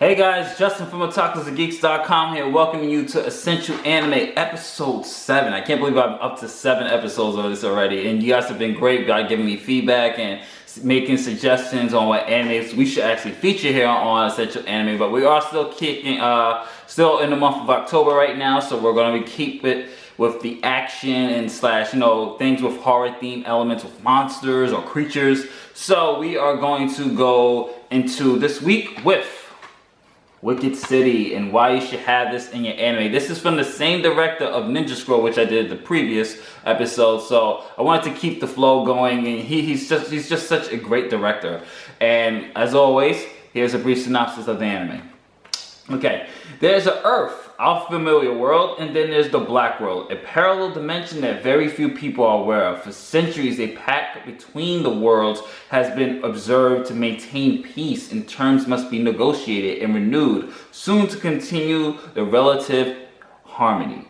Hey guys, Justin from Otakus here, welcoming you to Essential Anime Episode 7. I can't believe I'm up to 7 episodes of this already, and you guys have been great by giving me feedback and making suggestions on what animes we should actually feature here on Essential Anime. But we are still still in the month of October right now, so we're going to keep it with the action and slash, things with horror theme elements with monsters or creatures. So we are going to go into this week with Wicked City and why you should have this in your anime. This is from the same director of Ninja Scroll, which I did the previous episode. So I wanted to keep the flow going, and he's just such a great director. And as always, here's a brief synopsis of the anime. Okay, there's an Earth, our familiar world, and then there's the Black World, a parallel dimension that very few people are aware of. For centuries, a pact between the worlds has been observed to maintain peace, and terms must be negotiated and renewed, soon to continue the relative harmony.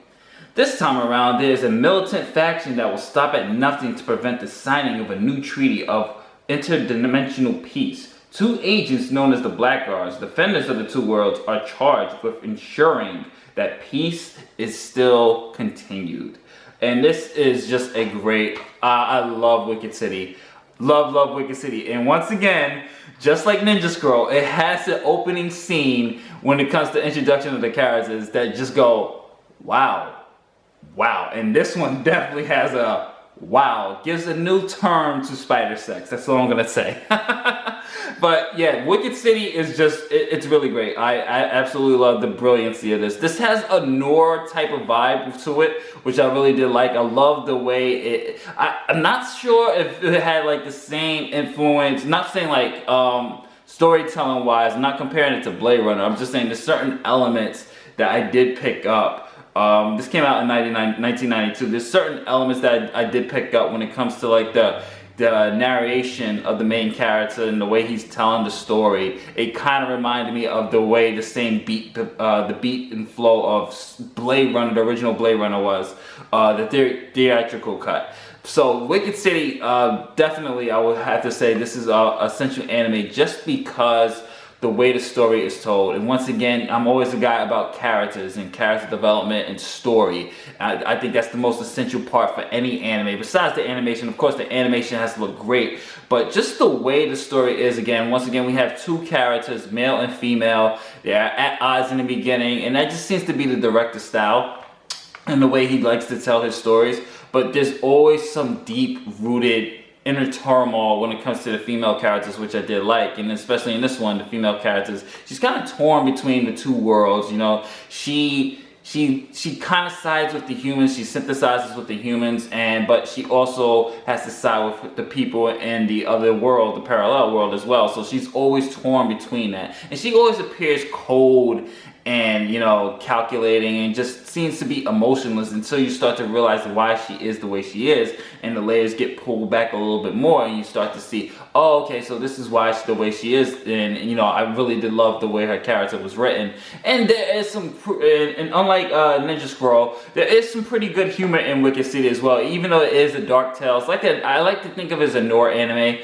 This time around, there is a militant faction that will stop at nothing to prevent the signing of a new treaty of interdimensional peace. Two agents known as the Blackguards, defenders of the two worlds, are charged with ensuring that peace is still continued. And this is just a great, I love Wicked City. Love Wicked City. And once again, just like Ninja Scroll, it has an opening scene when it comes to introduction of the characters that just go, wow. And this one definitely has a wow. Gives a new term to spider sex. That's all I'm going to say. But yeah, Wicked City is just, it's really great. I absolutely love the brilliancy of this. This has a noir type of vibe to it, which I really did like. I love the way I'm not sure if it had like the same influence, not saying like storytelling wise, I'm not comparing it to Blade Runner. I'm just saying there's certain elements that I did pick up. This came out in 1992. There's certain elements that I did pick up when it comes to like the narration of the main character and the way he's telling the story. It kind of reminded me of the way the same beat, the beat and flow of Blade Runner, the original Blade Runner was, the theatrical cut. So Wicked City, definitely I would have to say this is essential anime just because the way the story is told. And once again, I'm always a guy about characters and character development and story. I think that's the most essential part for any anime. Besides the animation, of course, the animation has to look great, but just the way the story is, once again, we have two characters, male and female. They're at odds in the beginning, and that just seems to be the director's style and the way he likes to tell his stories. But there's always some deep-rooted inner turmoil when it comes to the female characters, which I did like, and especially in this one, the female characters, she's kind of torn between the two worlds. She kind of sides with the humans, she sympathizes with the humans, but she also has to side with the people in the other world, the parallel world as well. So she's always torn between that, and she always appears cold and calculating, and just seems to be emotionless until you start to realize why she is the way she is, and the layers get pulled back a little bit more, and you start to see, oh, okay, so this is why she's the way she is. And I really did love the way her character was written, and there is some, and unlike Ninja Scroll, there is some pretty good humor in Wicked City as well, even though it is a dark tale. It's like I like to think of it as a noir anime,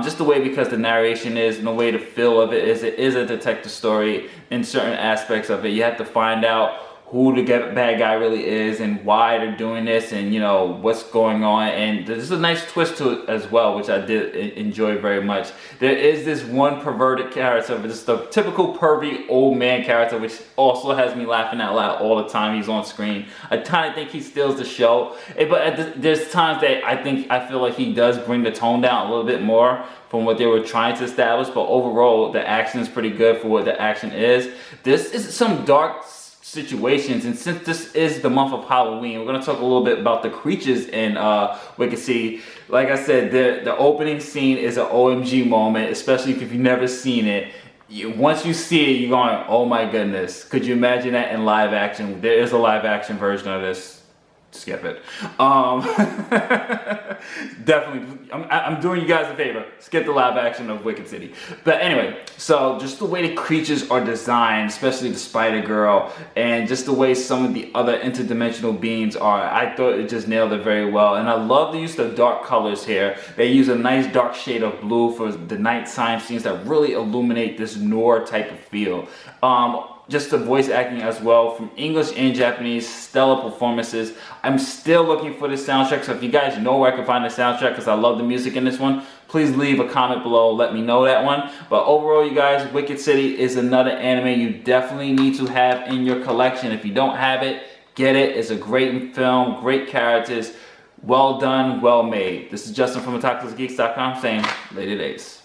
just the way, because the narration is, and the way the feel of it is a detective story in certain aspects of it. You have to find out who the bad guy really is and why they're doing this, and what's going on. And there's a nice twist to it as well, which I did enjoy very much. There is this one perverted character, just the typical pervy old man character, which also has me laughing out loud all the time he's on screen. I kind of think he steals the show, but there's times that I feel like he does bring the tone down a little bit more from what they were trying to establish. But overall, the action is pretty good for what the action is. This is some dark situations, and since this is the month of Halloween, we're going to talk a little bit about the creatures in Wicked City. Like I said, the opening scene is an OMG moment, especially if you've never seen it. Once you see it, you're going, oh my goodness, could you imagine that in live action? There is a live action version of this. skip it. Definitely, I'm doing you guys a favor. Skip the live action of Wicked City. But anyway, so just the way the creatures are designed, especially the Spider Girl, and just the way some of the other interdimensional beings are, I thought it just nailed it very well. And I love the use of dark colors here. They use a nice dark shade of blue for the nighttime scenes that really illuminate this noir type of feel. Just the voice acting as well, from English and Japanese, stellar performances. I'm still looking for this soundtrack, so if you guys know where I can find the soundtrack, because I love the music in this one, please leave a comment below, let me know that one. But overall, you guys, Wicked City is another anime you definitely need to have in your collection. If you don't have it, get it. It's a great film, great characters, well done, well made. This is Justin from OtakusGeeks.com saying, later days.